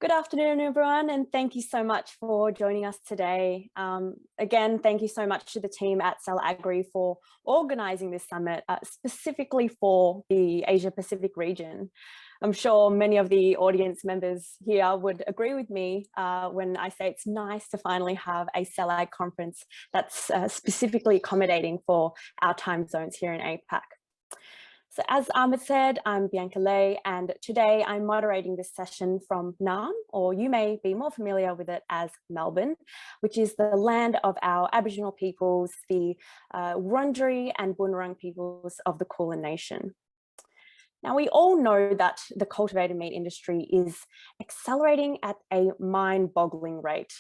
Good afternoon, everyone, and thank you so much for joining us today. Again, thank you so much to the team at Cell Agri for organising this summit specifically for the Asia Pacific region. I'm sure many of the audience members here would agree with me when I say it's nice to finally have a Cell Ag conference that's specifically accommodating for our time zones here in APAC. So as Ahmed said, I'm Bianca Lê, and today I'm moderating this session from Naarm, or you may be more familiar with it as Melbourne, which is the land of our Aboriginal peoples, the Wurundjeri and Boonwurrung peoples of the Kulin Nation. Now, we all know that the cultivated meat industry is accelerating at a mind-boggling rate.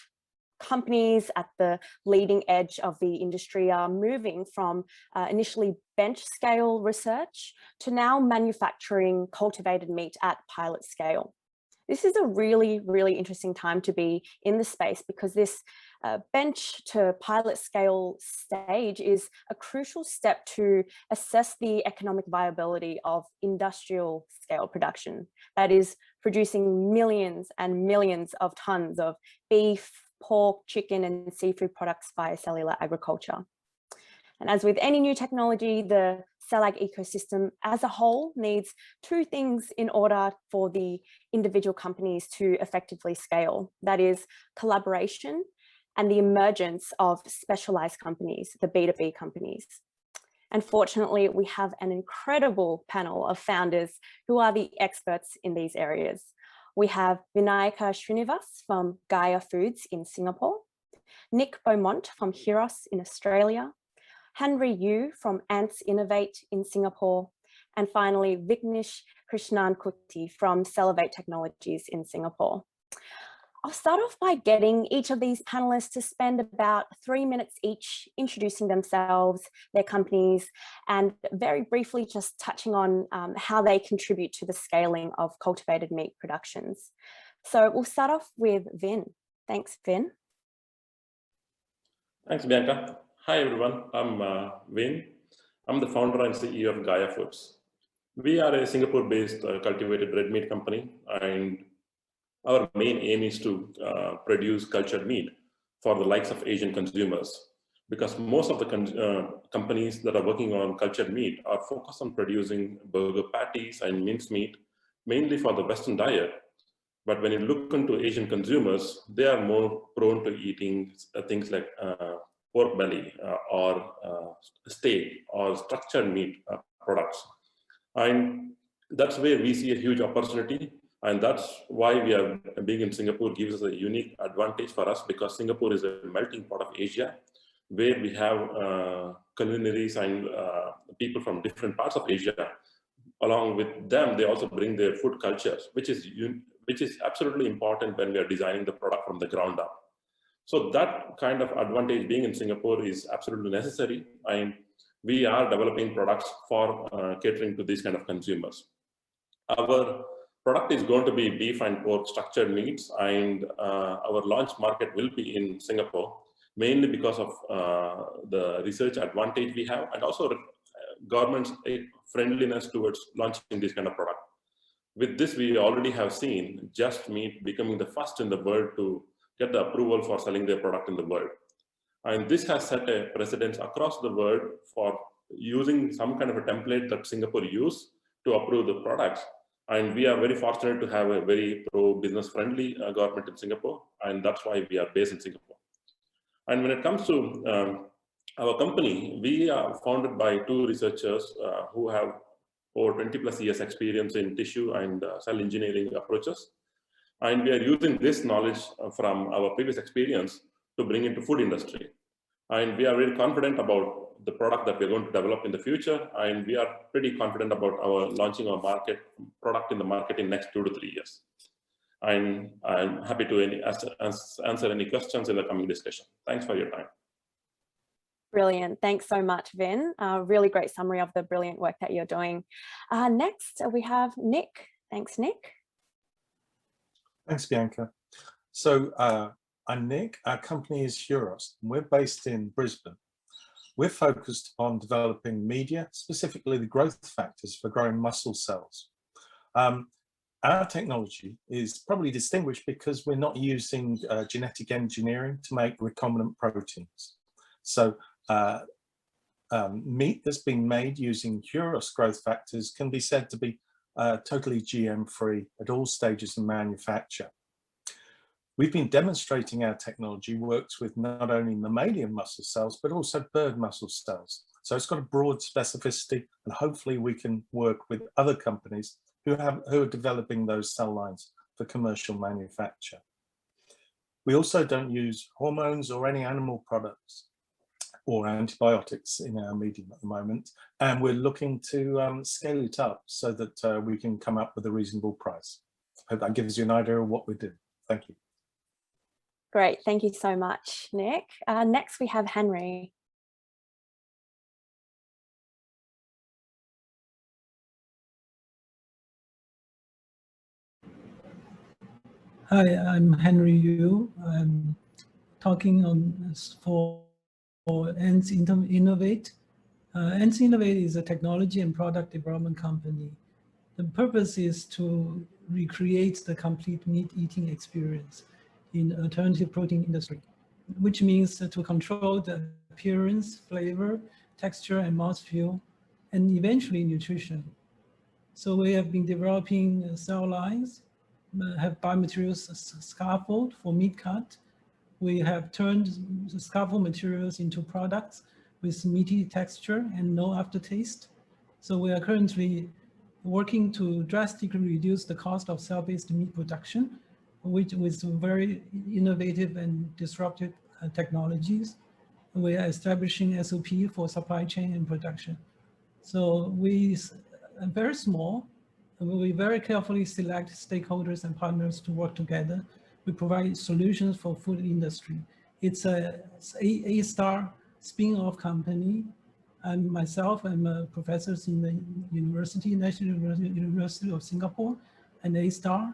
Companies at the leading edge of the industry are moving from initially bench scale research to now manufacturing cultivated meat at pilot scale. This is a really, really interesting time to be in the space because this bench to pilot scale stage is a crucial step to assess the economic viability of industrial scale production. That is producing millions and millions of tons of beef, pork, chicken, and seafood products via cellular agriculture. And as with any new technology, the cell ag ecosystem as a whole needs two things in order for the individual companies to effectively scale. That is collaboration and the emergence of specialized companies, the B2B companies. And fortunately, we have an incredible panel of founders who are the experts in these areas. We have Vinayaka Srinivas from Gaia Foods in Singapore, Nick Beaumont from Heros in Australia, Hanry Yu from Ants Innovate in Singapore, and finally Viknish Krishnan-Kutty from Cellivate Technologies in Singapore. I'll start off by getting each of these panelists to spend about 3 minutes each introducing themselves, their companies, and very briefly just touching on how they contribute to the scaling of cultivated meat productions. So we'll start off with Vin. Thanks, Vin. Thanks, Bianca. Hi, everyone. I'm Vin. I'm the founder and CEO of Gaia Foods. We are a Singapore-based cultivated red meat company, and our main aim is to produce cultured meat for the likes of Asian consumers, because most of the companies that are working on cultured meat are focused on producing burger patties and mincemeat, mainly for the Western diet. But when you look into Asian consumers, they are more prone to eating things like pork belly or steak or structured meat products. And that's where we see a huge opportunity. And that's why we are being in Singapore gives us a unique advantage for us, because Singapore is a melting pot of Asia, where we have culinaries and people from different parts of Asia. Along with them, they also bring their food cultures, which is absolutely important when we are designing the product from the ground up. So that kind of advantage being in Singapore is absolutely necessary. And we are developing products for catering to these kind of consumers. Our product is going to be beef and pork structured meats, and our launch market will be in Singapore, mainly because of the research advantage we have, and also government's friendliness towards launching this kind of product. With this, we already have seen Just Meat becoming the first in the world to get the approval for selling their product in the world. And this has set a precedence across the world for using some kind of a template that Singapore used to approve the products. And we are very fortunate to have a very pro-business friendly government in Singapore, and that's why we are based in Singapore. And when it comes to our company, we are founded by two researchers who have over 20+ years experience in tissue and cell engineering approaches. And we are using this knowledge from our previous experience to bring into food industry. And we are very confident about the product that we're going to develop in the future. And we are pretty confident about our launching our product in the market in next 2 to 3 years. And I'm happy to answer any questions in the coming discussion. Thanks for your time. Brilliant. Thanks so much, Vin. Really great summary of the brilliant work that you're doing. Next, we have Nick. Thanks, Nick. Thanks, Bianca. So I'm Nick. Our company is Heros, and we're based in Brisbane. We're focused on developing media, specifically the growth factors for growing muscle cells. our technology is probably distinguished because we're not using genetic engineering to make recombinant proteins. So meat that's been made using Huros growth factors can be said to be totally GM-free at all stages of manufacture. We've been demonstrating our technology works with not only mammalian muscle cells, but also bird muscle cells. So it's got a broad specificity, and hopefully we can work with other companies who are developing those cell lines for commercial manufacture. We also don't use hormones or any animal products or antibiotics in our medium at the moment, and we're looking to scale it up so that we can come up with a reasonable price. I hope that gives you an idea of what we do. Thank you. Great, thank you so much, Nick. Next we have Hanry. Hi, I'm Hanry Yu. I'm talking on for ANTS Innovate. ANTS Innovate is a technology and product development company. The purpose is to recreate the complete meat eating experience in alternative protein industry, which means to control the appearance, flavor, texture, and mouthfeel, and eventually nutrition. So we have been developing cell lines, have biomaterials scaffold for meat cut. We have turned the scaffold materials into products with meaty texture and no aftertaste. So we are currently working to drastically reduce the cost of cell-based meat production, which with very innovative and disruptive technologies. We are establishing SOP for supply chain and production. So we are very small, and we very carefully select stakeholders and partners to work together. We provide solutions for food industry. It's a A-star spin-off company. I'm a professor in the National University of Singapore, an A-star.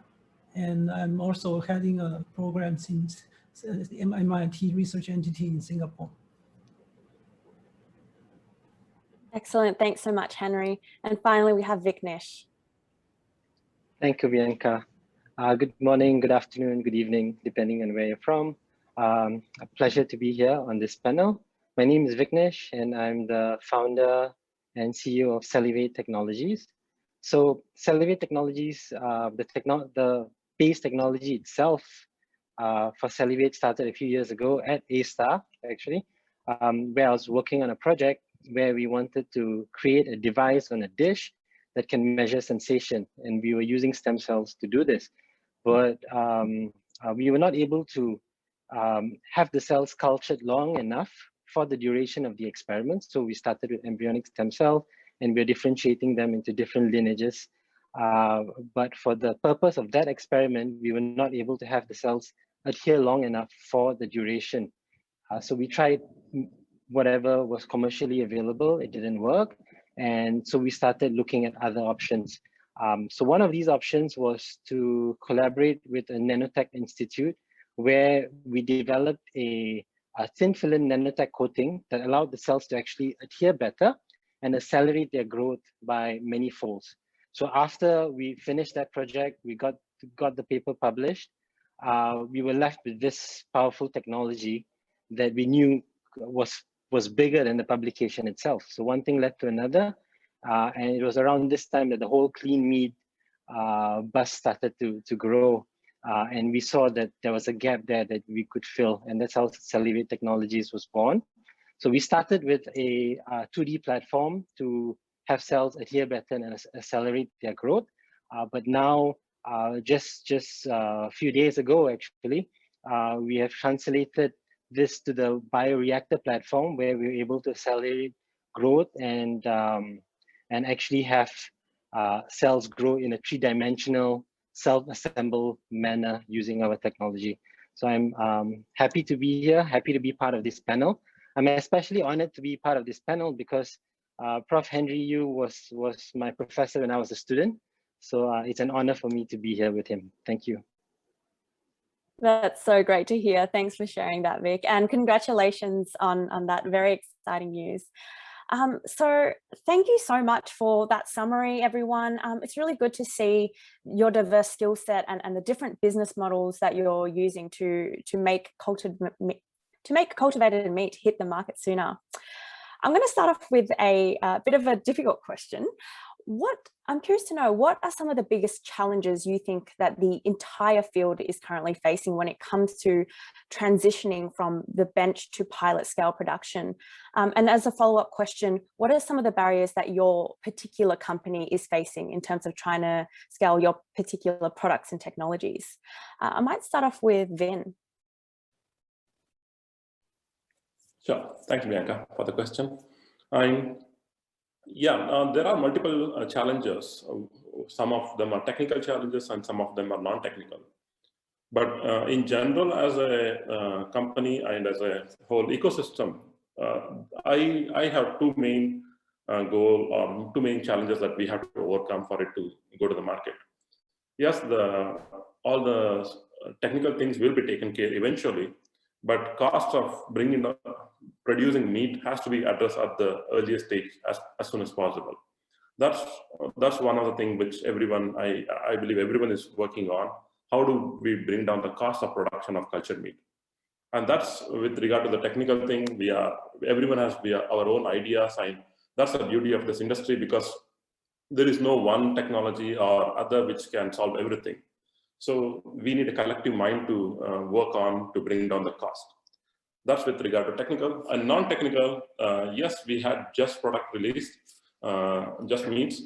And I'm also heading a program since MIT research entity in Singapore. Excellent, thanks so much, Hanry. And finally, we have Viknish. Thank you, Bianca. Good morning, good afternoon, good evening, depending on where you're from. A pleasure to be here on this panel. My name is Viknish, and I'm the founder and CEO of Cellivate Technologies. So Cellivate Technologies, the base technology itself for Cellivate started a few years ago at A-Star, actually, where I was working on a project where we wanted to create a device on a dish that can measure sensation, and we were using stem cells to do this. But we were not able to have the cells cultured long enough for the duration of the experiment. So we started with embryonic stem cell, and we're differentiating them into different lineages. But for the purpose of that experiment, we were not able to have the cells adhere long enough for the duration. So we tried whatever was commercially available, it didn't work. And so we started looking at other options. So one of these options was to collaborate with a nanotech institute where we developed a thin film nanotech coating that allowed the cells to actually adhere better and accelerate their growth by many folds. So after we finished that project, we got the paper published. We were left with this powerful technology that we knew was bigger than the publication itself. So one thing led to another. And it was around this time that the whole clean meat buzz started to grow. And we saw that there was a gap there that we could fill. And that's how Cellivate Technologies was born. So we started with a 2D platform to have cells adhere better and accelerate their growth. But now, just a few days ago, actually, we have translated this to the bioreactor platform where we were able to accelerate growth and actually have cells grow in a 3-dimensional self-assembled manner using our technology. So I'm happy to be here, happy to be part of this panel. I'm especially honored to be part of this panel because Prof. Hanry Yu was my professor when I was a student. So it's an honor for me to be here with him. Thank you. That's so great to hear. Thanks for sharing that, Vic. And congratulations on that very exciting news. So thank you so much for that summary, everyone. It's really good to see your diverse skill set and the different business models that you're using to make cultivated meat hit the market sooner. I'm going to start off with a bit of a difficult question. I'm curious to know, what are some of the biggest challenges you think that the entire field is currently facing when it comes to transitioning from the bench to pilot scale production? And as a follow-up question, what are some of the barriers that your particular company is facing in terms of trying to scale your particular products and technologies? I might start off with Vin. Sure. Thank you, Bianca, for the question. Yeah, there are multiple challenges. Some of them are technical challenges and some of them are non-technical. But in general, as a company and as a whole ecosystem, I have two main two main challenges that we have to overcome for it to go to the market. Yes, all the technical things will be taken care eventually, but cost of producing meat has to be addressed at the earliest stage as soon as possible. That's one of the things which I believe everyone is working on. How do we bring down the cost of production of cultured meat? And that's with regard to the technical thing. Everyone has our own ideas, and that's the beauty of this industry, because there is no one technology or other which can solve everything. So we need a collective mind to work on to bring down the cost. That's with regard to technical. And non-technical, yes, we had just product released, just meats.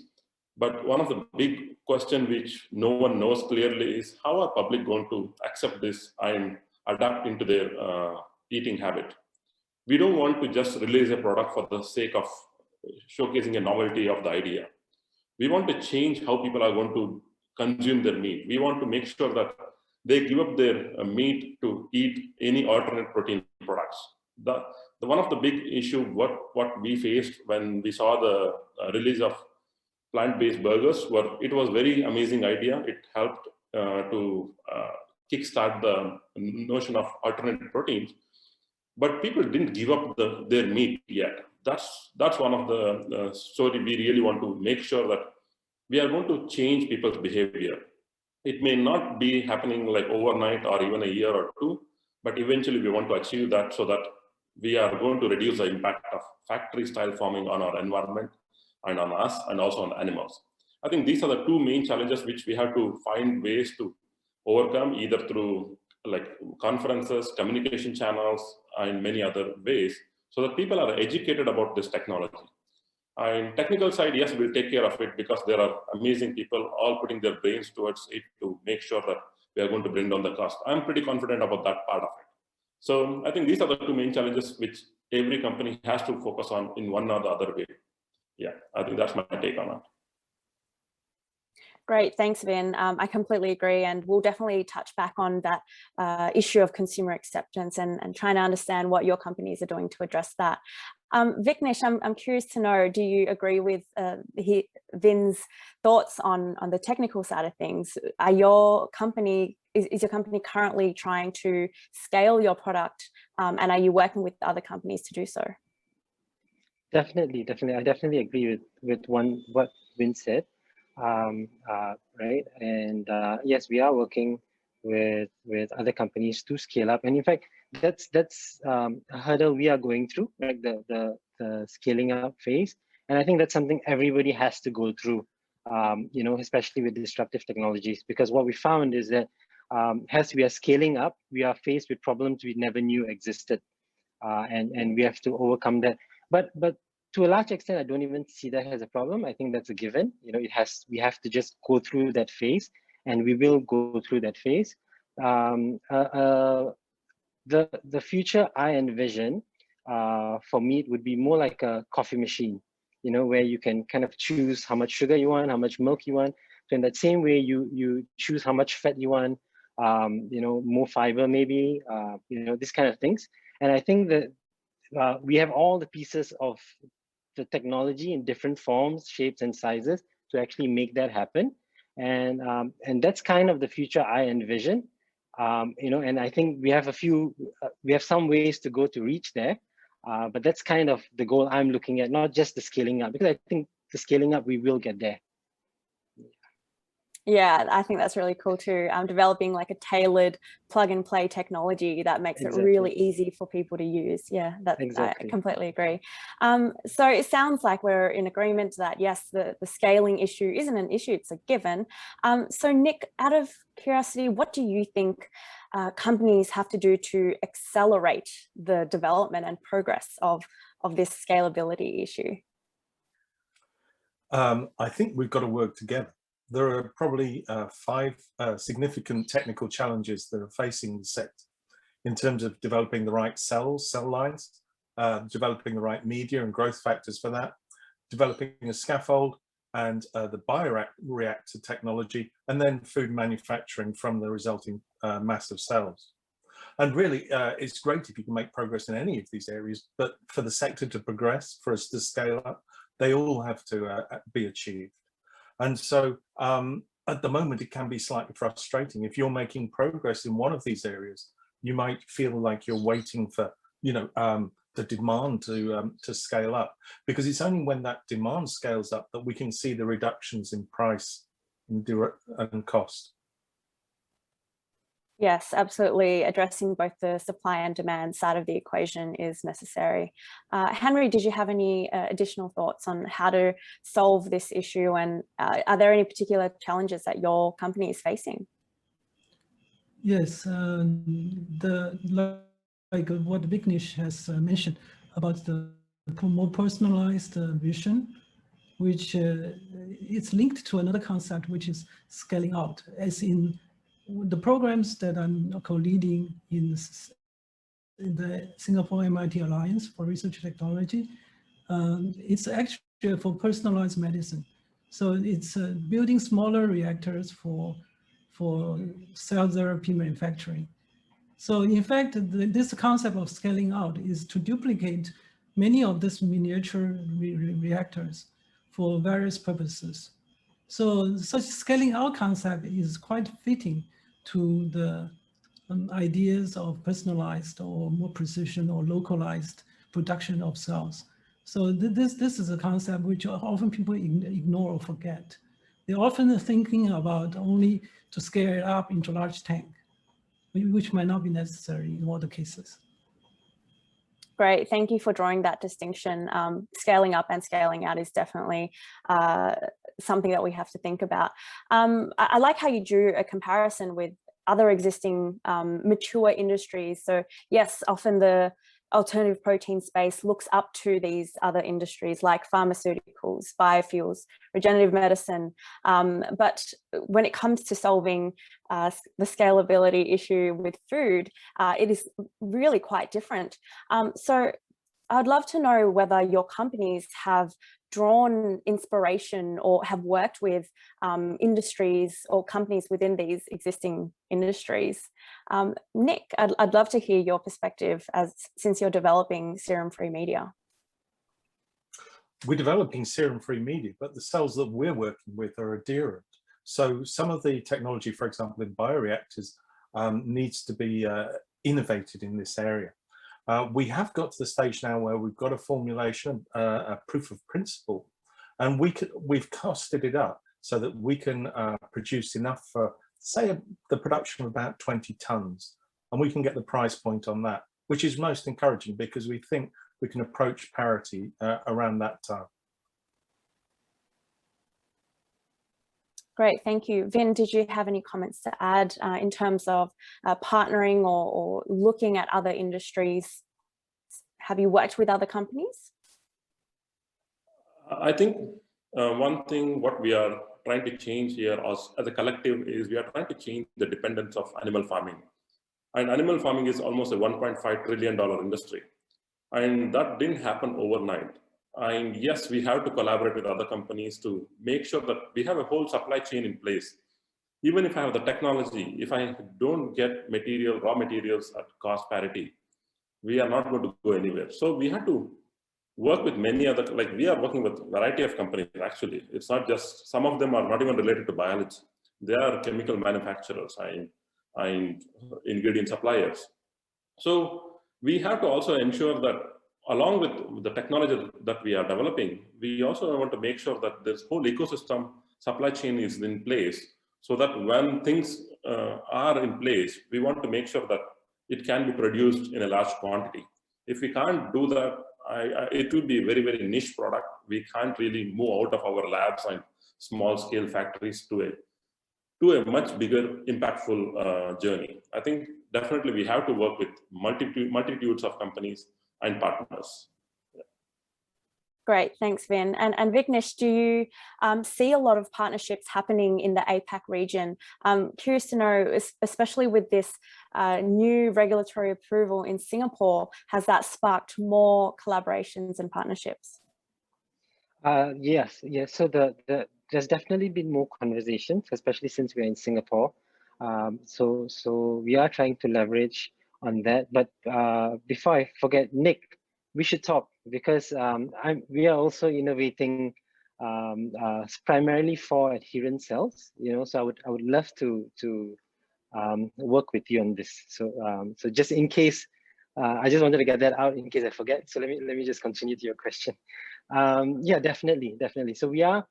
But one of the big questions which no one knows clearly is how are public going to accept this and adapt into their eating habit. We don't want to just release a product for the sake of showcasing a novelty of the idea. We want to change how people are going to consume their meat. We want to make sure that they give up their meat to eat any alternate protein products. One of the big issue what we faced when we saw the release of plant-based burgers it was very amazing idea. It helped to kickstart the notion of alternate proteins, but people didn't give up their meat yet. That's one of the story we really want to make sure that we are going to change people's behavior. It may not be happening like overnight or even a year or two, but eventually we want to achieve that so that we are going to reduce the impact of factory style farming on our environment and on us and also on animals. I think these are the two main challenges which we have to find ways to overcome, either through like conferences, communication channels, and many other ways, so that people are educated about this technology. And technical side, yes, we'll take care of it because there are amazing people all putting their brains towards it to make sure that we are going to bring down the cost. I'm pretty confident about that part of it. So I think these are the two main challenges which every company has to focus on in one or the other way. Yeah, I think that's my take on it. Great, thanks, Vin. I completely agree, and we'll definitely touch back on that issue of consumer acceptance and trying to understand what your companies are doing to address that. Viknish, I'm curious to know, do you agree with Vin's thoughts on the technical side of things? Is your company currently trying to scale your product, and are you working with other companies to do so? Definitely. I definitely agree with what Vin said. Right, and yes, we are working with other companies to scale up, and in fact that's a hurdle we are going through, like the scaling up phase, and I think that's something everybody has to go through, especially with disruptive technologies, because what we found is that as we are scaling up, we are faced with problems we never knew existed, and we have to overcome that. But to a large extent, I don't even see that as a problem. I think that's a given. We have to just go through that phase, and we will go through that phase. The future I envision for meat would be more like a coffee machine, where you can kind of choose how much sugar you want, how much milk you want. So in that same way, you choose how much fat you want, more fiber maybe, these kind of things. And I think that we have all the pieces of the technology in different forms, shapes, and sizes to actually make that happen, and that's kind of the future I envision. And I think we have some ways to go to reach there, But that's kind of the goal I'm looking at, not just the scaling up, because I think the scaling up, we will get there. Yeah, I think that's really cool too. Developing like a tailored plug and play technology that makes it really easy for people to use. Yeah, I completely agree. So it sounds like we're in agreement that yes, the scaling issue isn't an issue, it's a given. So Nick, out of curiosity, what do you think companies have to do to accelerate the development and progress of this scalability issue? I think we've got to work together. There are probably 5 significant technical challenges that are facing the sector in terms of developing the right cell lines, developing the right media and growth factors for that, developing a scaffold and the bioreactor technology, and then food manufacturing from the resulting mass of cells. And really, it's great if you can make progress in any of these areas, but for the sector to progress, for us to scale up, they all have to be achieved. And so at the moment, it can be slightly frustrating. If you're making progress in one of these areas, you might feel like you're waiting for, the demand to scale up, because it's only when that demand scales up that we can see the reductions in price and cost. Yes, absolutely. Addressing both the supply and demand side of the equation is necessary. Hanry, did you have any additional thoughts on how to solve this issue, and are there any particular challenges that your company is facing? Yes, like what Viknish has mentioned about the more personalized vision, which it's linked to another concept, which is scaling out, as in the programs that I'm co-leading in the Singapore MIT Alliance for Research Technology. It's actually for personalized medicine. So it's building smaller reactors for cell therapy manufacturing. So in fact, this concept of scaling out is to duplicate many of these miniature reactors for various purposes. So such scaling out concept is quite fitting to the ideas of personalized or more precision or localized production of cells. So this is a concept which often people ignore or forget. They're often thinking about only to scale it up into large tank, which might not be necessary in all the cases. Great, thank you for drawing that distinction. Scaling up and scaling out is definitely something that we have to think about. I like how you drew a comparison with other existing mature industries. So yes, often the alternative protein space looks up to these other industries like pharmaceuticals, biofuels, regenerative medicine. But when it comes to solving the scalability issue with food, it is really quite different. So I'd love to know whether your companies have drawn inspiration or have worked with industries or companies within these existing industries. Nick, I'd love to hear your perspective since you're developing serum-free media. We're developing serum-free media, but the cells that we're working with are adherent. So some of the technology, for example, in bioreactors, needs to be innovated in this area. We have got to the stage now where we've got a formulation, a proof of principle, and we've costed it up so that we can produce enough for, say, the production of about 20 tons, and we can get the price point on that, which is most encouraging because we think we can approach parity around that time. Great, thank you. Vin, did you have any comments to add in terms of partnering or looking at other industries? Have you worked with other companies? I think one thing what we are trying to change here as a collective is we are trying to change the dependence of animal farming. And animal farming is almost a $1.5 trillion industry. And that didn't happen overnight. And yes, we have to collaborate with other companies to make sure that we have a whole supply chain in place. Even if I have the technology, if I don't get raw materials at cost parity, we are not going to go anywhere. So we have to work with many other, like we are working with a variety of companies actually. It's not just, some of them are not even related to biology. They are chemical manufacturers and ingredient suppliers. So we have to also ensure that along with the technology that we are developing, we also want to make sure that this whole ecosystem supply chain is in place, so that when things are in place, we want to make sure that it can be produced in a large quantity. If we can't do that, it will be a very, very niche product. We can't really move out of our labs and small scale factories to a much bigger impactful journey. I think definitely we have to work with multitudes of companies and partners. Great, thanks, Vin. And Viknish, do you see a lot of partnerships happening in the APAC region? Curious to know, especially with this new regulatory approval in Singapore, has that sparked more collaborations and partnerships? Yes. So there's definitely been more conversations, especially since we're in Singapore. So we are trying to leverage on that. But before I forget, Nick, we should talk, because we are also innovating primarily for adherent cells. So I would love to work with you on this. So just in case, I just wanted to get that out in case I forget. So let me just continue to your question. Yeah, definitely. So we are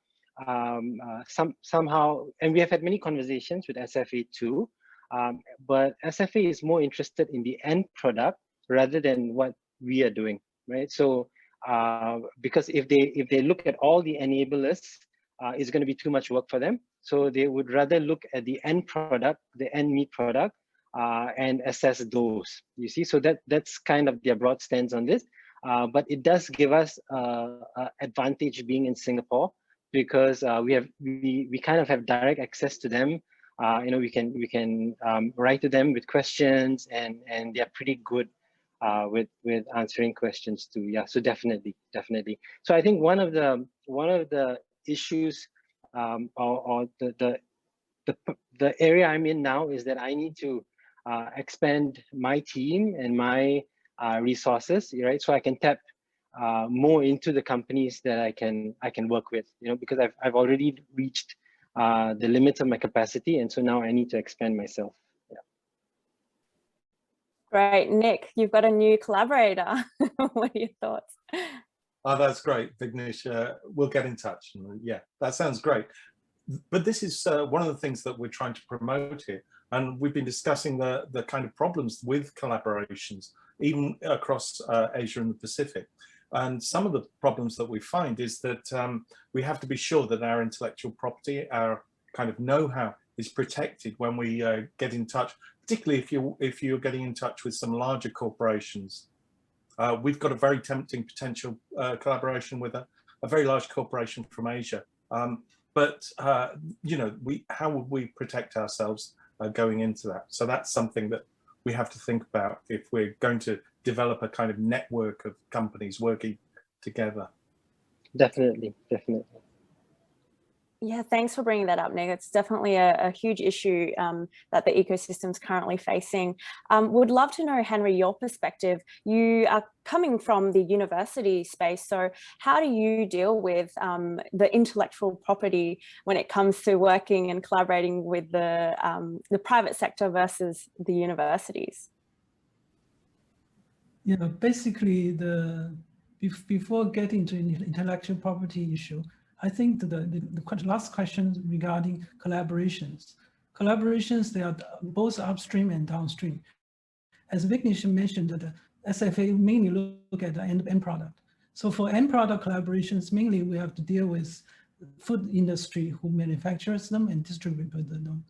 somehow, and we have had many conversations with SFA too, but SFA is more interested in the end product rather than what we are doing, right? So because if they look at all the enablers, it's going to be too much work for them. So they would rather look at the end product, the end meat product, and assess those. You see, so that's kind of their broad stance on this. But it does give us advantage being in Singapore, because we kind of have direct access to them. We can write to them with questions, and they're pretty good with answering questions too. Yeah, so definitely. So I think one of the issues or the area I'm in now is that I need to expand my team and my resources, right? So I can tap more into the companies that I can work with, because I've already reached the limits of my capacity, and so now I need to expand myself. Yeah. Great, Nick, you've got a new collaborator. What are your thoughts? Oh, that's great, Vignesh. We'll get in touch. Yeah, that sounds great. But this is one of the things that we're trying to promote here. And we've been discussing the kind of problems with collaborations, even across Asia and the Pacific. And some of the problems that we find is that we have to be sure that our intellectual property, our kind of know-how is protected when we get in touch, particularly if you're getting in touch with some larger corporations. We've got a very tempting potential collaboration with a very large corporation from Asia. But how would we protect ourselves going into that? So that's something that we have to think about if we're going to develop a kind of network of companies working together. Definitely. Yeah, thanks for bringing that up, Nick. It's definitely a huge issue that the ecosystem's currently facing. Would love to know, Hanry, your perspective. You are coming from the university space, so how do you deal with the intellectual property when it comes to working and collaborating with the private sector versus the universities? Yeah, basically, before getting to an intellectual property issue, I think the last question regarding collaborations. Collaborations, they are both upstream and downstream. As Viknish mentioned, the SFA mainly look at the end product. So for end product collaborations, mainly we have to deal with food industry who manufactures them and distribute them.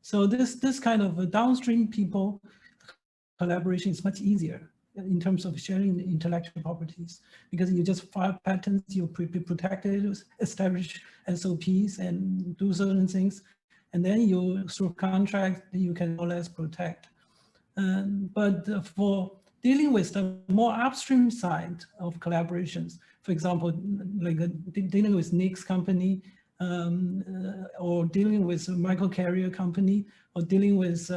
So this kind of downstream people collaboration is much easier in terms of sharing the intellectual properties, because you just file patents, you protect it, establish SOPs and do certain things, and then you through contract you can more or less protect. But for dealing with the more upstream side of collaborations, for example, like dealing with Nick's company, or dealing with a microcarrier company, or dealing with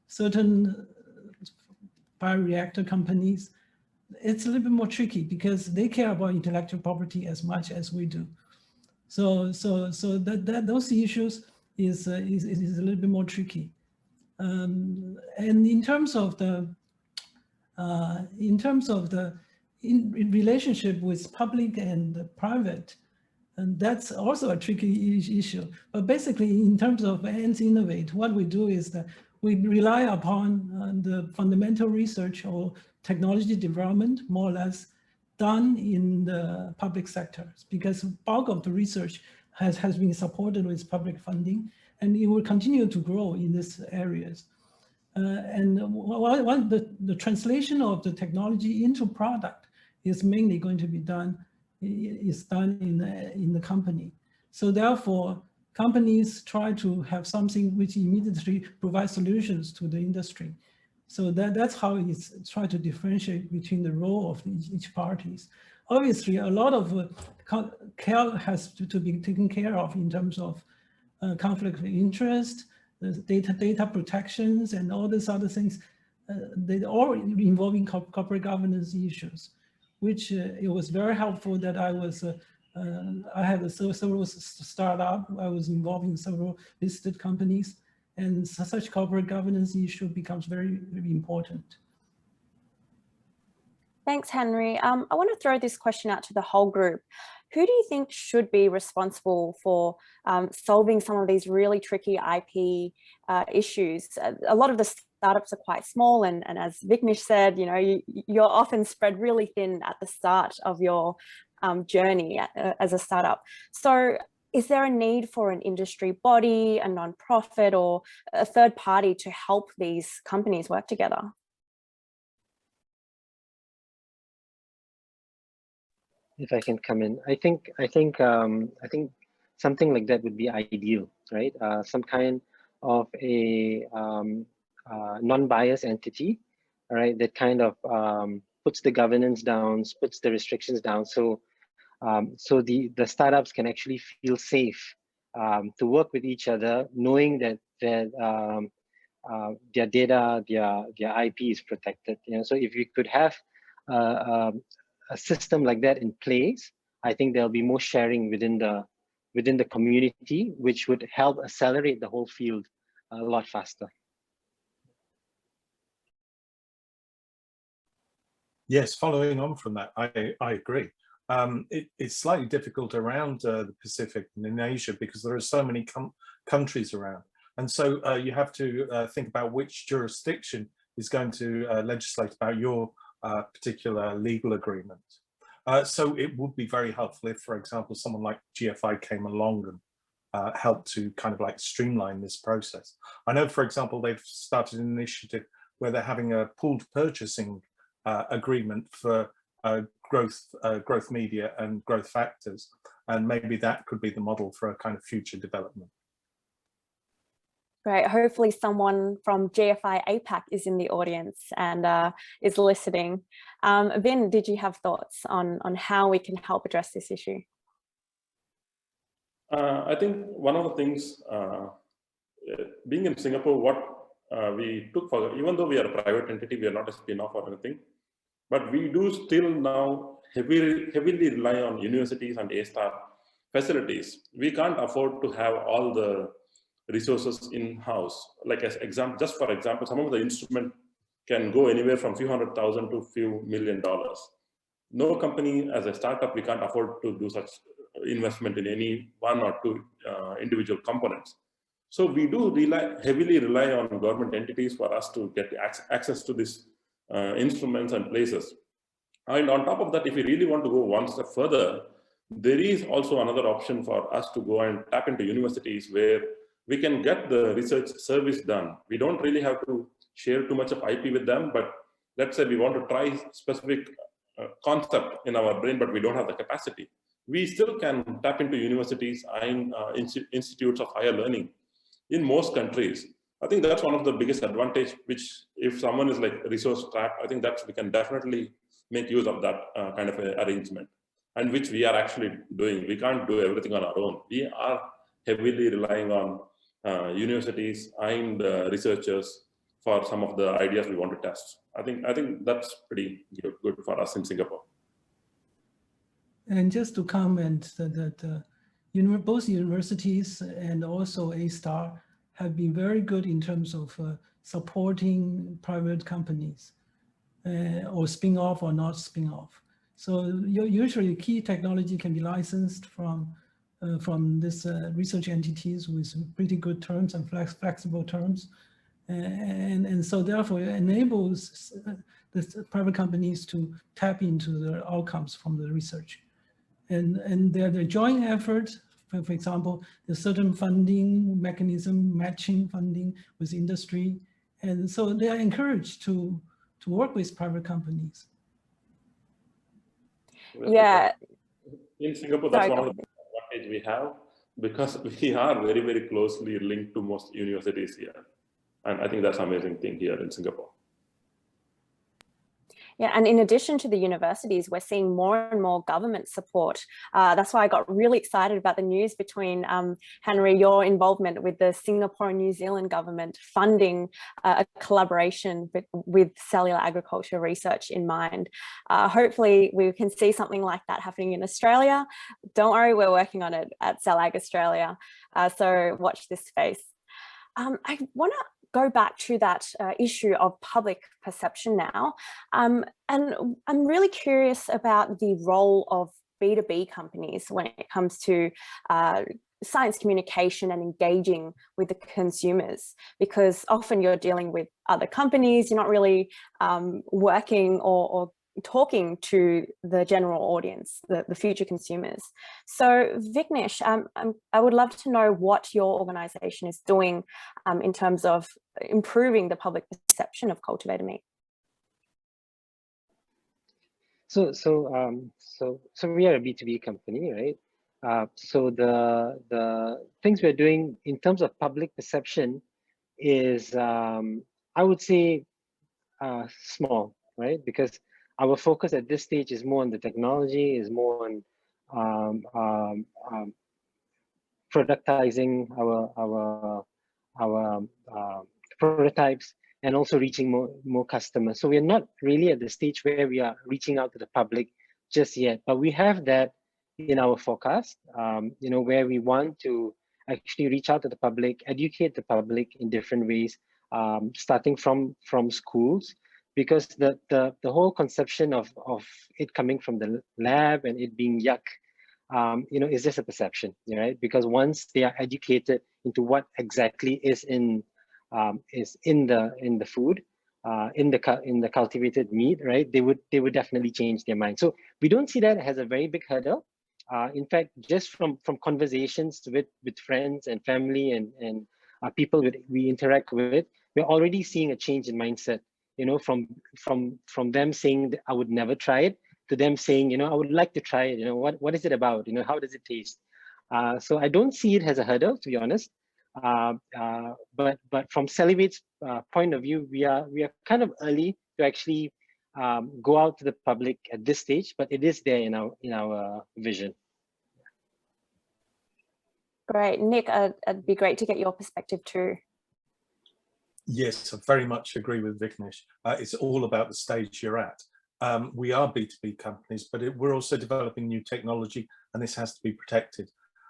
certain bioreactor companies, it's a little bit more tricky because they care about intellectual property as much as we do. So those issues is a little bit more tricky. And in terms of the in relationship with public and private, and that's also a tricky issue. But basically, in terms of ANTS Innovate, what we do is that we rely upon the fundamental research or technology development, more or less, done in the public sectors, because bulk of the research has been supported with public funding, and it will continue to grow in these areas. And the translation of the technology into product is mainly going to be done in the company. So therefore, companies try to have something which immediately provides solutions to the industry. So that's how it's try to differentiate between the role of each parties. Obviously, a lot of care has to be taken care of in terms of conflict of interest, data protections, and all these other things. They all involving corporate governance issues, which it was very helpful that I had several startup. I was involved in several listed companies, and such corporate governance issue becomes very, very important. Thanks, Hanry. I want to throw this question out to the whole group. Who do you think should be responsible for solving some of these really tricky IP issues? A lot of the startups are quite small, and as Viknish said, you know, you're often spread really thin at the start of your journey as a startup. So is there a need for an industry body, a nonprofit, or a third party to help these companies work together? If I can come in, I think something like that would be ideal, right? Some kind of a non-biased entity, right? That kind of puts the governance down, puts the restrictions down, so the startups can actually feel safe to work with each other, knowing that their data, their IP is protected. You know, so if we could have a system like that in place, I think there'll be more sharing within the community, which would help accelerate the whole field a lot faster. Yes, following on from that, I agree. It's slightly difficult around the Pacific and in Asia because there are so many countries around. And so you have to think about which jurisdiction is going to legislate about your particular legal agreement. So it would be very helpful if, for example, someone like GFI came along and helped to kind of like streamline this process. I know, for example, they've started an initiative where they're having a pooled purchasing agreement for growth media and growth factors, and maybe that could be the model for a kind of future development. Great. Hopefully someone from GFI APAC is in the audience and is listening. Vin, did you have thoughts on how we can help address this issue? I think one of the things, being in Singapore, what we took for, even though we are a private entity, we are not a spin-off or anything, but we do still now heavily rely on universities and A-star facilities. We can't afford to have all the resources in-house. Like as example, just for example, some of the instrument can go anywhere from few $100,000 to few $1 million. No company as a startup, we can't afford to do such investment in any one or two individual components. So we do heavily rely on government entities for us to get access to these instruments and places. And on top of that, if we really want to go one step further, there is also another option for us to go and tap into universities where we can get the research service done. We don't really have to share too much of IP with them, but let's say we want to try specific concept in our brain, but we don't have the capacity. We still can tap into universities and institutes of higher learning in most countries. I think that's one of the biggest advantage, which if someone is like resource strapped, I think that we can definitely make use of that kind of arrangement, and which we are actually doing. We can't do everything on our own. We are heavily relying on universities and researchers for some of the ideas we want to test. I think that's pretty good for us in Singapore. And just to comment that both universities and also A-Star have been very good in terms of supporting private companies or spin-off or not spin-off. So usually key technology can be licensed from this research entities with pretty good terms and flexible terms. And so therefore it enables the private companies to tap into the outcomes from the research. And they're joint efforts. For example, there's certain funding mechanism, matching funding with industry. And so they are encouraged to work with private companies. Yeah. In Singapore, that's one of the advantages we have, because we are very, very closely linked to most universities here. And I think that's an amazing thing here in Singapore. Yeah, and in addition to the universities, we're seeing more and more government support. That's why I got really excited about the news between Hanry, your involvement with the Singapore and New Zealand government funding a collaboration with cellular agriculture research in mind. Hopefully we can see something like that happening in Australia. Don't worry, we're working on it at CellAg Australia. So watch this space. I want to go back to that issue of public perception now. And I'm really curious about the role of B2B companies when it comes to science communication and engaging with the consumers, because often you're dealing with other companies, you're not really working or talking to the general audience, the future consumers. So Viknish, I would love to know what your organization is doing in terms of improving the public perception of cultivated meat. So we are a B2B company, right? So the things we're doing in terms of public perception is, I would say, small, right? Because our focus at this stage is more on the technology, is more on productizing our prototypes, and also reaching more customers. So we're not really at the stage where we are reaching out to the public just yet, but we have that in our forecast, you know, where we want to actually reach out to the public, educate the public in different ways, starting from schools, because the whole conception of it coming from the lab and it being yuck, you know, is just a perception, right? Because once they are educated into what exactly is in the food, in the cultivated meat, right? They would definitely change their mind. So we don't see that as a very big hurdle. In fact, just from conversations with friends and family and people we interact with, we're already seeing a change in mindset. You know, from them saying that I would never try it, to them saying, you know, I would like to try it. You know, what is it about? You know, how does it taste? So I don't see it as a hurdle, to be honest. But from Celibate's point of view, we are kind of early to actually go out to the public at this stage, but it is there in our vision. Great, Nick, it'd be great to get your perspective too. Yes, I very much agree with Viknish. It's all about the stage you're at. We are B2B companies, but we're also developing new technology, and this has to be protected.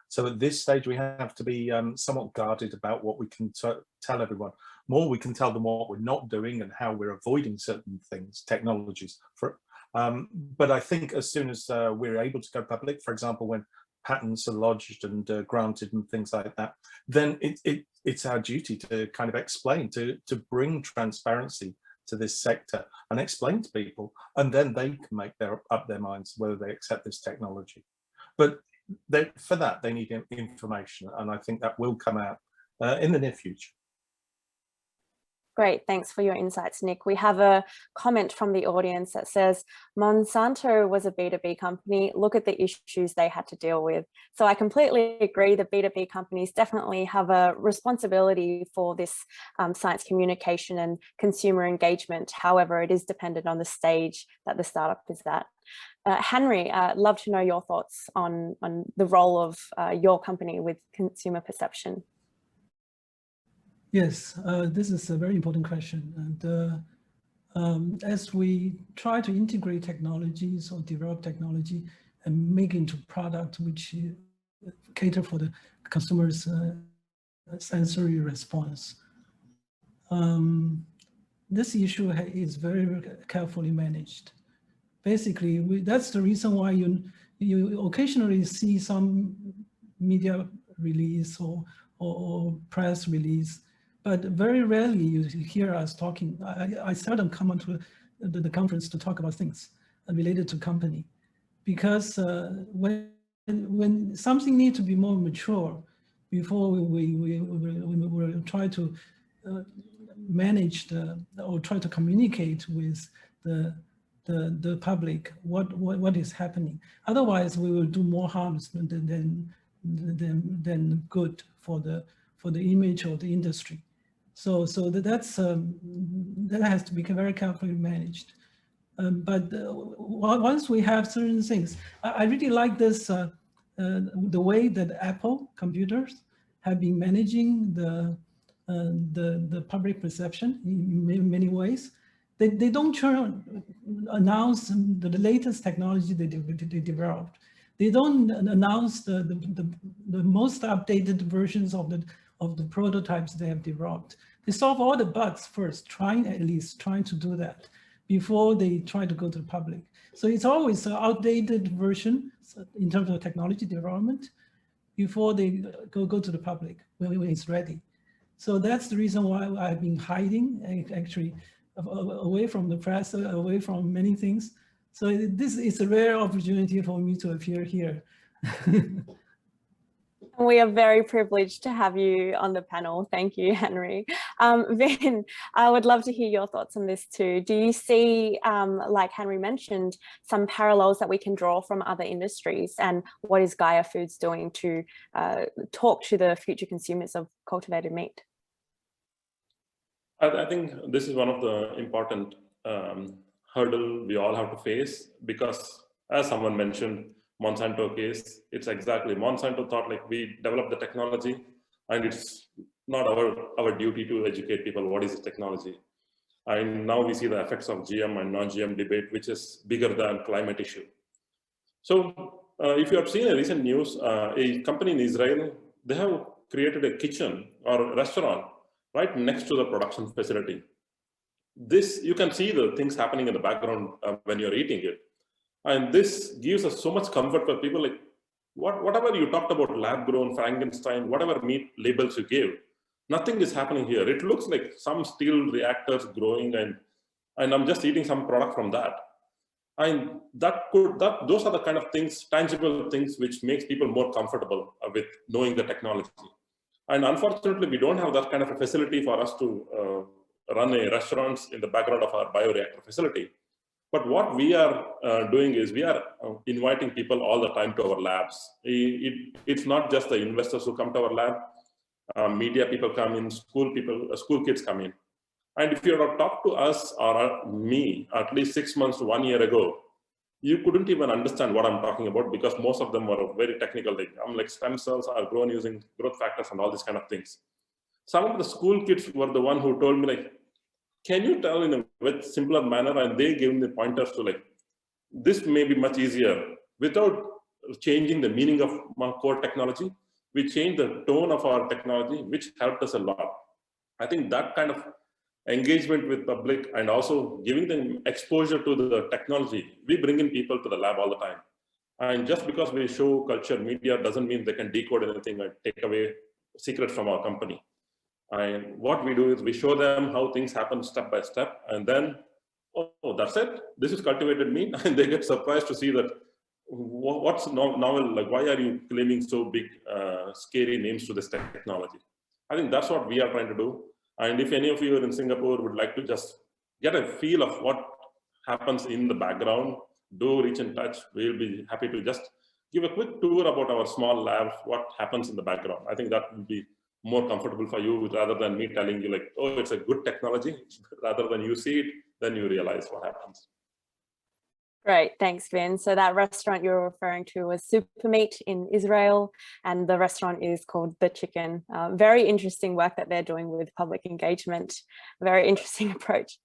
So at this stage, we have to be somewhat guarded about what we can tell everyone. More, we can tell them what we're not doing and how we're avoiding certain things, technologies. But I think as soon as we're able to go public, for example, when patents are lodged and granted and things like that, then it's our duty to kind of explain, to bring transparency to this sector and explain to people, and then they can make up their minds whether they accept this technology. But for that, they need information, and I think that will come out in the near future. Great, thanks for your insights, Nick. We have a comment from the audience that says, Monsanto was a B2B company. Look at the issues they had to deal with. So I completely agree that B2B companies definitely have a responsibility for this science communication and consumer engagement. However, it is dependent on the stage that the startup is at. Hanry, I'd love to know your thoughts on the role of your company with consumer perception. Yes, this is a very important question. And as we try to integrate technologies or develop technology and make into product which cater for the consumer's sensory response, this issue is very, very carefully managed. basically, that's the reason why you occasionally see some media release or press release, but very rarely you hear us talking. I seldom come onto the conference to talk about things related to company, because when something needs to be more mature before we try to manage or try to communicate with the public what is happening. Otherwise, we will do more harms than good for the image of the industry. So that has to be very carefully managed. But once we have certain things, I really like this the way that Apple computers have been managing the public perception in many ways. They don't announce the latest technology they developed. They don't announce the most updated versions of the prototypes they have developed. They solve all the bugs first, at least trying to do that before they try to go to the public. So it's always an outdated version in terms of technology development before they go to the public when it's ready. So that's the reason why I've been hiding, actually, away from the press, away from many things. So this is a rare opportunity for me to appear here. We are very privileged to have you on the panel. Thank you, Hanry. Vin, I would love to hear your thoughts on this too. Do you see, like Hanry mentioned, some parallels that we can draw from other industries, and what is Gaia Foods doing to talk to the future consumers of cultivated meat? I think this is one of the important hurdle we all have to face, because as someone mentioned, Monsanto case, it's exactly, Monsanto thought like we developed the technology and it's not our duty to educate people what is the technology. And now we see the effects of GM and non-GM debate, which is bigger than climate issue. So if you have seen a recent news, a company in Israel, they have created a kitchen or a restaurant right next to the production facility. This, you can see the things happening in the background when you're eating it. And this gives us so much comfort for people, like whatever you talked about, lab grown, Frankenstein, whatever meat labels you gave, nothing is happening here. It looks like some steel reactors growing, and I'm just eating some product from that. And those are the kind of things, tangible things, which makes people more comfortable with knowing the technology. And unfortunately, we don't have that kind of a facility for us to run a restaurants in the background of our bioreactor facility. But what we are doing is we are inviting people all the time to our labs. It's not just the investors who come to our lab. Media people come in, school kids come in. And if you have talked to us or me at least 6 months to 1 year ago, you couldn't even understand what I'm talking about, because most of them were very technical. I'm like, stem cells are grown using growth factors and all these kind of things. Some of the school kids were the one who told me, like, can you tell in a much simpler manner? And they gave me pointers to, like, this may be much easier without changing the meaning of my core technology. We changed the tone of our technology, which helped us a lot. I think that kind of engagement with public and also giving them exposure to the technology, we bring in people to the lab all the time. And just because we show culture media doesn't mean they can decode anything and take away secrets from our company. And what we do is we show them how things happen step by step, and then, oh, that's it. This is cultivated meat, and they get surprised to see that what's novel. Like, why are you claiming so big, scary names to this technology? I think that's what we are trying to do. And if any of you are in Singapore would like to just get a feel of what happens in the background, do reach in touch. We'll be happy to just give a quick tour about our small labs, what happens in the background. I think that will be more comfortable for you rather than me telling you, like, oh, it's a good technology. Rather than you see it, then you realize what happens. Great, thanks, Vin. So that restaurant you're referring to was Super Meat in Israel, and the restaurant is called The Chicken. Very interesting work that they're doing with public engagement. Very interesting approach.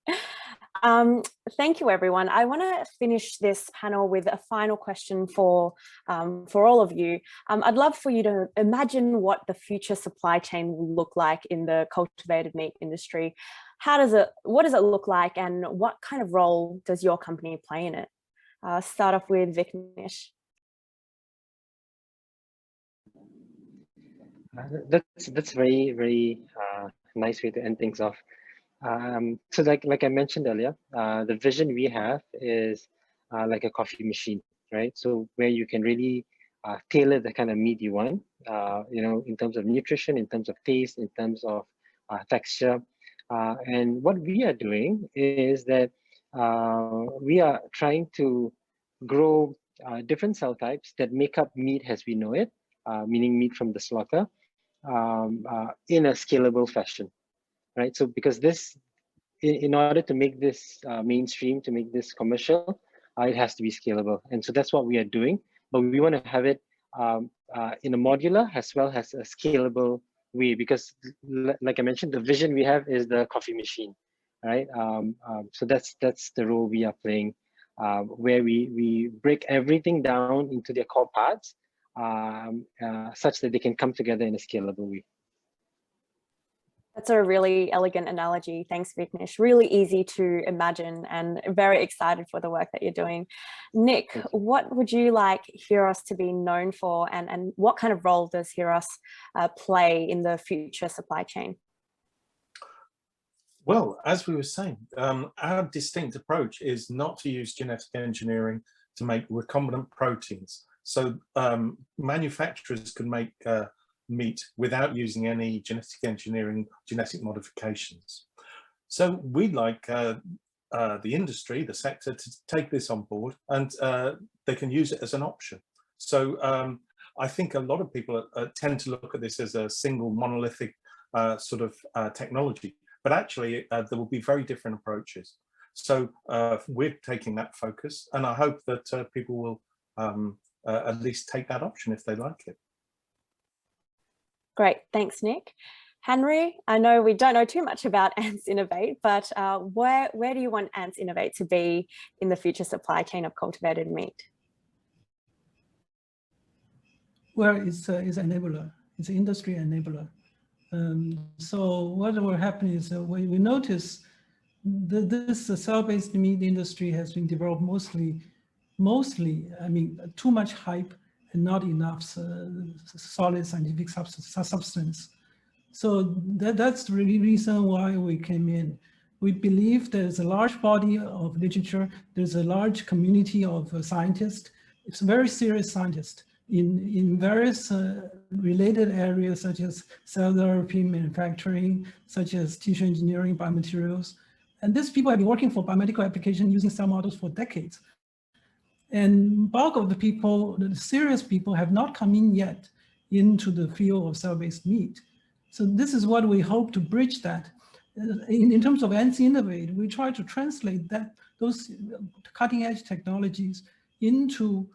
Thank you, everyone. I want to finish this panel with a final question for all of you. I'd love for you to imagine what the future supply chain will look like in the cultivated meat industry. What does it look like, and what kind of role does your company play in it? Start off with Viknish. That's very nice way to end things off. So like I mentioned earlier, the vision we have is like a coffee machine, right? So where you can really tailor the kind of meat you want, you know, in terms of nutrition, in terms of taste, in terms of texture. And what we are doing is that we are trying to grow different cell types that make up meat as we know it, meaning meat from the slaughter, in a scalable fashion, right? So because this, in order to make this mainstream, to make this commercial, it has to be scalable. And so that's what we are doing, but we want to have it in a modular as well as a scalable way, because like I mentioned, the vision we have is the coffee machine, right? So that's the role we are playing, where we break everything down into their core parts, such that they can come together in a scalable way. That's a really elegant analogy. Thanks, Viknish. Really easy to imagine and very excited for the work that you're doing. Nick, what would you like Heuros to be known for, and what kind of role does Heuros play in the future supply chain? Well, as we were saying, our distinct approach is not to use genetic engineering to make recombinant proteins. So manufacturers can make meat without using any genetic engineering, genetic modifications. So we'd like the industry, the sector, to take this on board, and they can use it as an option. So I think a lot of people tend to look at this as a single monolithic sort of technology, but actually there will be very different approaches. So we're taking that focus, and I hope that people will at least take that option if they like it. Great, thanks, Nick. Hanry, I know we don't know too much about Ants Innovate, but where do you want Ants Innovate to be in the future supply chain of cultivated meat? Well, it's an enabler. It's an industry enabler. So what will happen is we notice that this cell-based meat industry has been developed mostly, I mean, too much hype and not enough solid scientific substance. So that's the reason why we came in. We believe there's a large body of literature, there's a large community of scientists. It's very serious scientists in various related areas, such as cell therapy, manufacturing, such as tissue engineering, biomaterials. And these people have been working for biomedical application using cell models for decades. And bulk of the people, the serious people, have not come in yet into the field of cell-based meat. So this is what we hope to bridge that. In terms of Ants Innovate, we try to translate those cutting-edge technologies into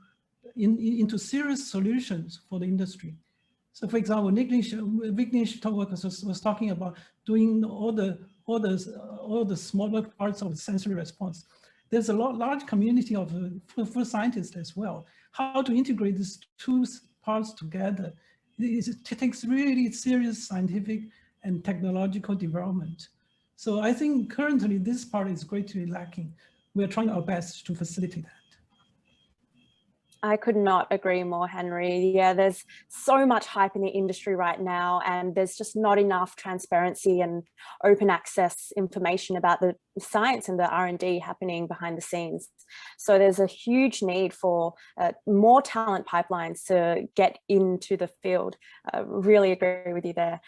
serious solutions for the industry. So, for example, Viknish was talking about doing all the smaller parts of the sensory response. There's a large community of food scientists as well. How to integrate these two parts together? It takes really serious scientific and technological development. So I think currently this part is greatly lacking. We're trying our best to facilitate that. I could not agree more, Hanry. Yeah, there's so much hype in the industry right now, and there's just not enough transparency and open access information about the science and the R&D happening behind the scenes. So there's a huge need for more talent pipelines to get into the field. Really agree with you there.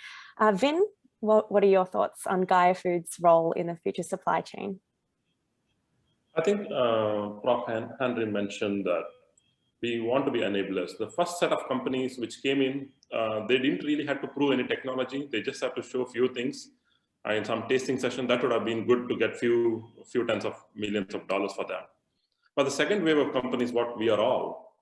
Vin, what are your thoughts on Gaia Foods' role in the future supply chain? I think Prof. Hanry mentioned that we want to be enablers. The first set of companies which came in, they didn't really have to prove any technology. They just have to show a few things. In some tasting session, that would have been good to get few tens of millions of dollars for them. But the second wave of companies, what we are all,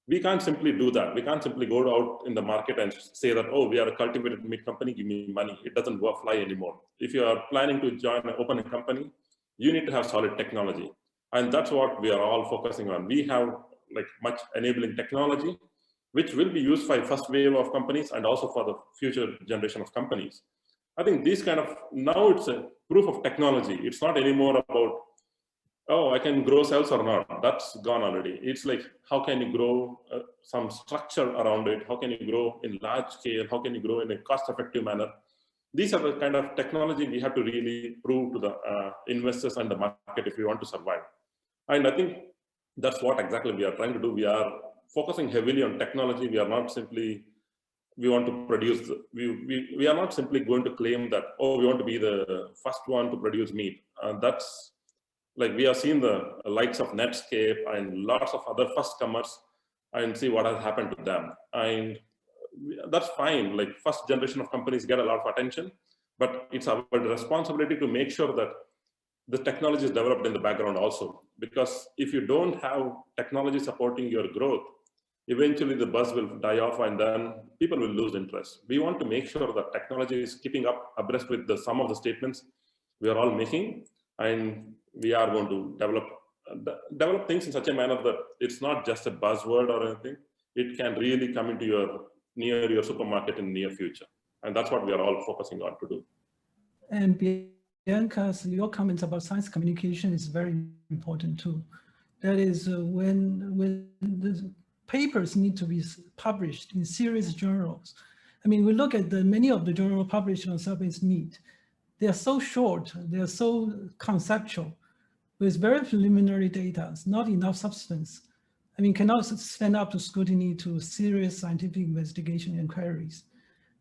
we can't simply do that. We can't simply go out in the market and say that, oh, we are a cultivated meat company, give me money. It doesn't fly anymore. If you are planning to open a company, you need to have solid technology. And that's what we are all focusing on. We have like much enabling technology, which will be used by first wave of companies and also for the future generation of companies. I think these kind of, now it's a proof of technology. It's not anymore about oh, I can grow cells or not. That's gone already. It's like, how can you grow some structure around it? How can you grow in large scale? How can you grow in a cost-effective manner? These are the kind of technology we have to really prove to the investors and the market if we want to survive. And I think that's what exactly we are trying to do. We are focusing heavily on technology. We are not simply, we want to produce, we are not simply going to claim that, oh, we want to be the first one to produce meat. That's like, we have seen the likes of Netscape and lots of other first comers and see what has happened to them. And that's fine. Like, first generation of companies get a lot of attention, but it's our responsibility to make sure that the technology is developed in the background also. Because if you don't have technology supporting your growth, eventually the buzz will die off and then people will lose interest. We want to make sure that technology is keeping up abreast with the some of the statements we are all making, and we are going to develop things in such a manner that it's not just a buzzword or anything. It can really come into near your supermarket in the near future. And that's what we are all focusing on to do. And Bianca, your comments about science communication is very important too. That is when the papers need to be published in serious journals. I mean, we look at many of the journals published on cell-based meat. They are so short, they are so conceptual, with very preliminary data, not enough substance. I mean, cannot stand up to scrutiny to serious scientific investigation and queries.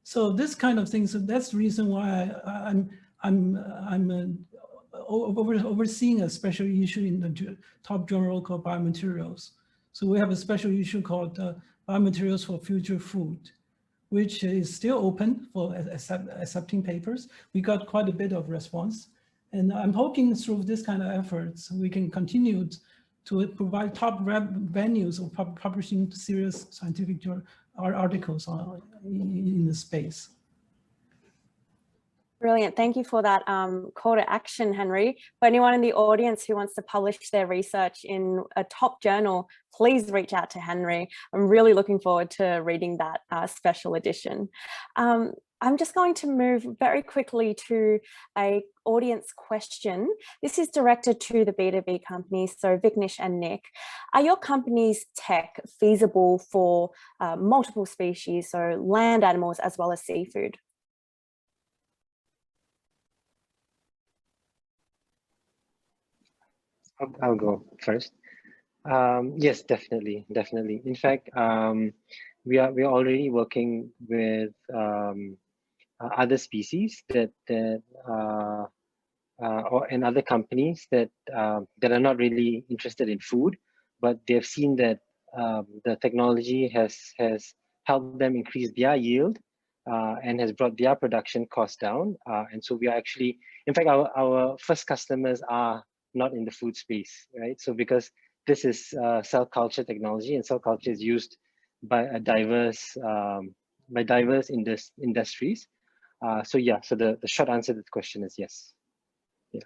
So this kind of thing, so that's the reason why I'm overseeing a special issue in the top journal called Biomaterials. So we have a special issue called Biomaterials for Future Food, which is still open for accepting papers. We got quite a bit of response. And I'm hoping through this kind of efforts, we can continue to provide top venues of publishing serious scientific articles in the space. Brilliant. Thank you for that call to action, Hanry. For anyone in the audience who wants to publish their research in a top journal, please reach out to Hanry. I'm really looking forward to reading that special edition. I'm just going to move very quickly to an audience question. This is directed to the B2B companies, so Viknish and Nick. Are your company's tech feasible for multiple species, so land animals as well as seafood? I'll go first. Yes, definitely. In fact, we are already working with other species and other companies that are not really interested in food, but they've seen that the technology has helped them increase their yield and has brought their production costs down. And so we are actually, in fact, our first customers are not in the food space, right? So because this is cell culture technology, and cell culture is used by a diverse industries. So yeah, so the short answer to the question is yes. Yeah.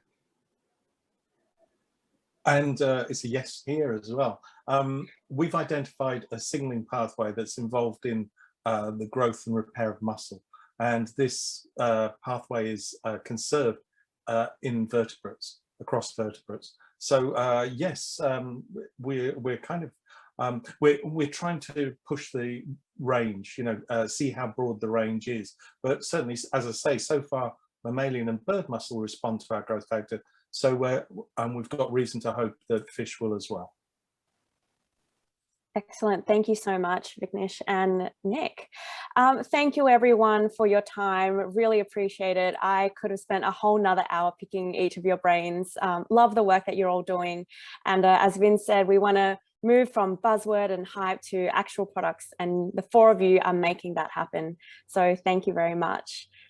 And it's a yes here as well. We've identified a signaling pathway that's involved in the growth and repair of muscle. And this pathway is conserved in vertebrates, across vertebrates. So yes, we're kind of, we're trying to push the range, see how broad the range is. But certainly, as I say, so far, mammalian and bird muscle respond to our growth factor. So we've got reason to hope that fish will as well. Excellent. Thank you so much, Viknish and Nick. Thank you, everyone, for your time. Really appreciate it. I could have spent a whole nother hour picking each of your brains. Love the work that you're all doing. And as Vin said, we want to move from buzzword and hype to actual products. And the four of you are making that happen. So thank you very much.